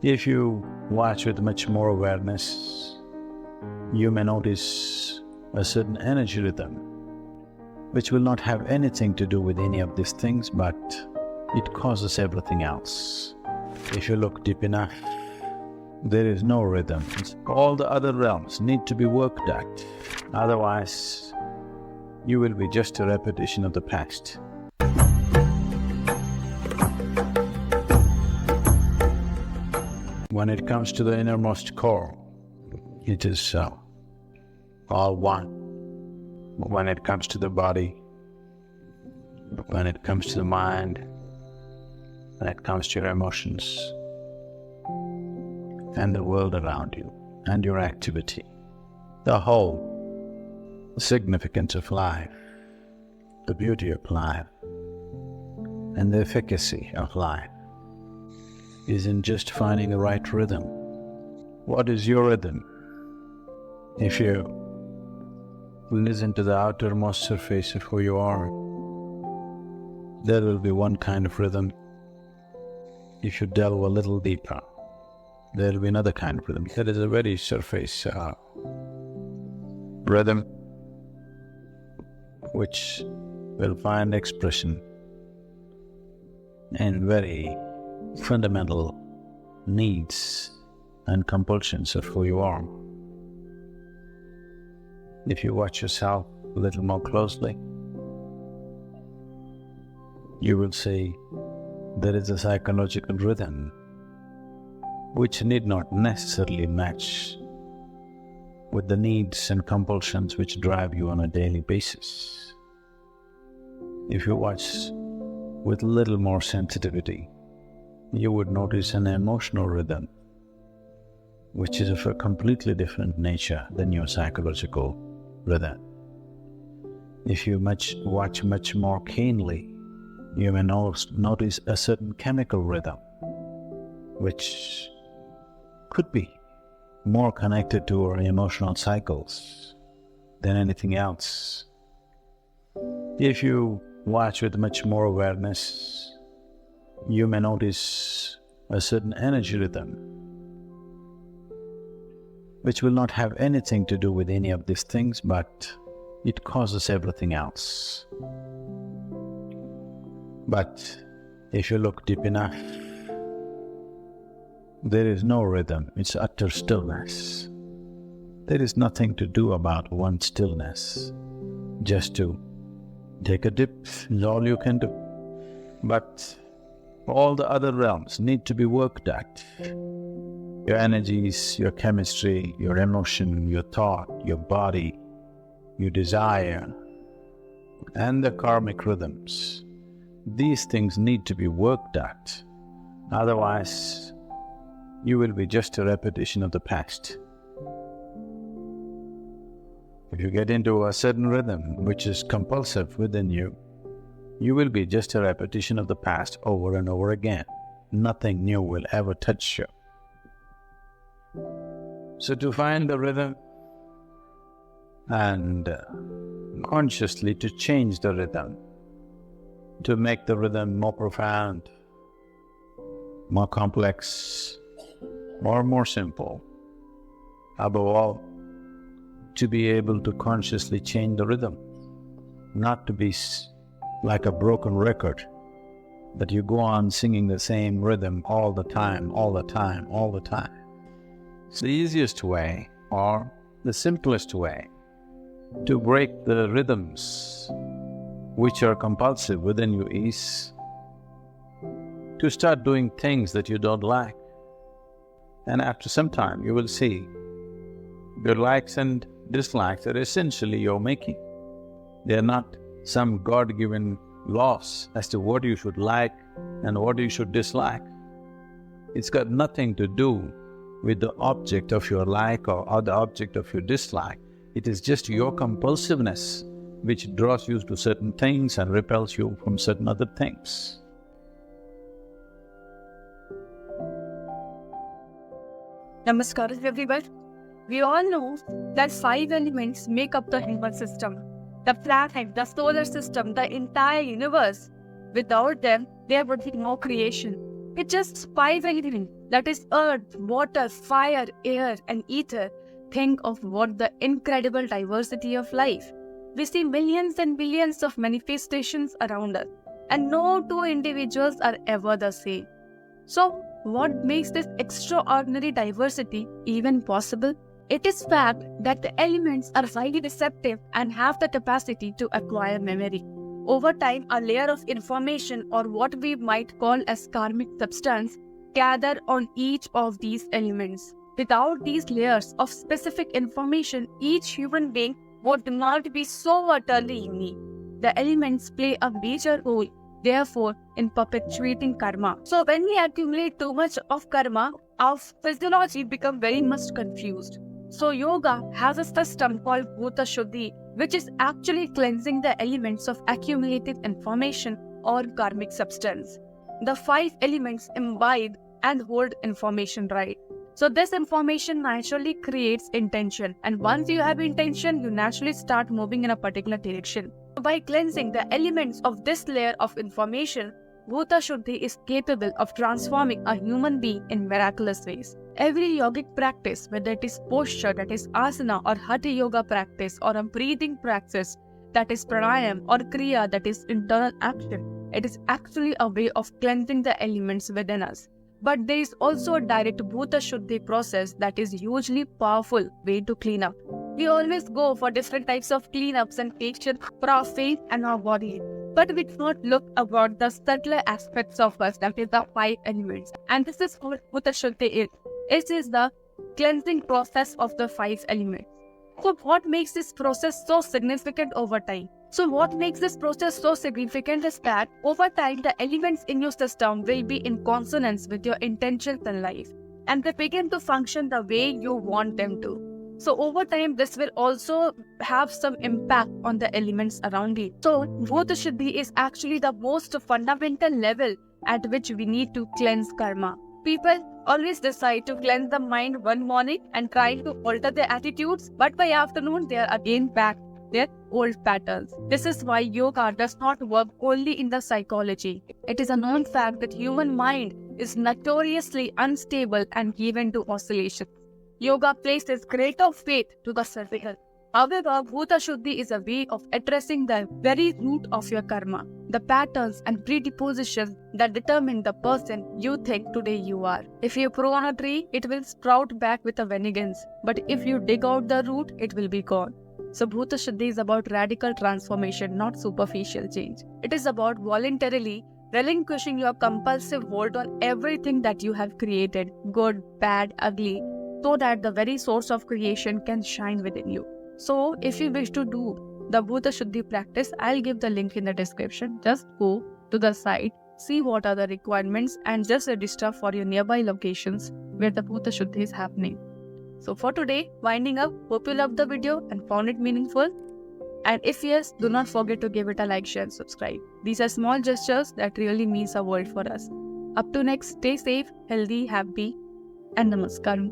If you watch with much more awareness, you may notice a certain energy rhythm which will not have anything to do with any of these things, but it causes everything else. If you look deep enough, there is no rhythm. All the other realms need to be worked at, otherwise you will be just a repetition of the past. When it comes to the innermost core, it is all one. When it comes to the body, when it comes to the mind, when it comes to your emotions, and the world around you, and your activity, the whole significance of life, the beauty of life, and the efficacy of life is in just finding the right rhythm. What is your rhythm? If you listen to the outermost surface of who you are, there will be one kind of rhythm. If you delve a little deeper, there will be another kind of rhythm. That is a very surface rhythm which will find expression in very fundamental needs and compulsions of who you are. If you watch yourself a little more closely, you will see there is a psychological rhythm which need not necessarily match with the needs and compulsions which drive you on a daily basis. If you watch with a little more sensitivity, you would notice an emotional rhythm which is of a completely different nature than your psychological rhythm. If you watch much more keenly, you may notice a certain chemical rhythm which could be more connected to our emotional cycles than anything else. If you watch with much more awareness, you may notice a certain energy rhythm which will not have anything to do with any of these things, but it causes everything else. But if you look deep enough, there is no rhythm, it's utter stillness. There is nothing to do about one stillness, just to take a dip is all you can do. But all the other realms need to be worked at. Your energies, your chemistry, your emotion, your thought, your body, your desire, and the karmic rhythms. These things need to be worked at, otherwise you will be just a repetition of the past. If you get into a certain rhythm which is compulsive within you, you will be just a repetition of the past over and over again. Nothing new will ever touch you. So to find the rhythm and consciously to change the rhythm, to make the rhythm more profound, more complex, or more simple, above all, to be able to consciously change the rhythm, not to be like a broken record, that you go on singing the same rhythm all the time, all the time, all the time. It's the easiest way, or the simplest way, to break the rhythms which are compulsive within you is to start doing things that you don't like. And after some time you will see your likes and dislikes are essentially your making. They are not some God-given laws as to what you should like and what you should dislike. It's got nothing to do with the object of your like or the object of your dislike. It is just your compulsiveness which draws you to certain things and repels you from certain other things. Namaskar everyone. We all know that 5 elements make up the human system. The planet, the solar system, the entire universe. Without them, there would be no creation. It's just 5 elements that is earth, water, fire, air, and ether, think of what the incredible diversity of life. We see millions and billions of manifestations around us, and no two individuals are ever the same. So, what makes this extraordinary diversity even possible? It is fact that the elements are highly receptive and have the capacity to acquire memory. Over time, a layer of information, or what we might call as karmic substance, gather on each of these elements. Without these layers of specific information, each human being would not be so utterly unique. The elements play a major role, therefore, in perpetuating karma. So when we accumulate too much of karma, our physiology becomes very much confused. So yoga has a system called Bhuta Shuddhi, which is actually cleansing the elements of accumulated information or karmic substance. The 5 elements imbibe and hold information right. So this information naturally creates intention, and once you have intention, you naturally start moving in a particular direction. By cleansing the elements of this layer of information, Bhuta Shuddhi is capable of transforming a human being in miraculous ways. Every yogic practice, whether it is posture, that is asana, or hatha yoga practice, or a breathing practice, that is pranayam, or kriya, that is internal action, it is actually a way of cleansing the elements within us. But there is also a direct Bhuta Shuddhi process that is hugely powerful way to clean up. We always go for different types of cleanups and facial for our face and our body, but we do not look about the subtler aspects of us, that is the 5 elements. And this is what Bhuta Shuddhi is. It is the cleansing process of the 5 elements. So what makes this process so significant over time? So what makes this process so significant is that over time, the elements in your system will be in consonance with your intentions in life, and they begin to function the way you want them to. So over time, this will also have some impact on the elements around you. So Bhuta Shuddhi is actually the most fundamental level at which we need to cleanse karma. People always decide to cleanse the mind one morning and try to alter their attitudes, but by afternoon, they are again back their old patterns. This is why yoga does not work only in the psychology. It is a known fact that human mind is notoriously unstable and given to oscillation. Yoga places greater faith to the survival. However, Bhuta Shuddhi is a way of addressing the very root of your karma, the patterns and predispositions that determine the person you think today you are. If you grow on a tree, it will sprout back with a vengeance, but if you dig out the root, it will be gone. So Bhuta Shuddhi is about radical transformation, not superficial change. It is about voluntarily relinquishing your compulsive hold on everything that you have created, good, bad, ugly, so that the very source of creation can shine within you. So if you wish to do the Bhuta Shuddhi practice, I'll give the link in the description. Just go to the site, see what are the requirements, and just register for your nearby locations where the Bhuta Shuddhi is happening. So for today, winding up, hope you loved the video and found it meaningful. And if yes, do not forget to give it a like, share and subscribe. These are small gestures that really means a world for us. Up to next, stay safe, healthy, happy, and namaskaram.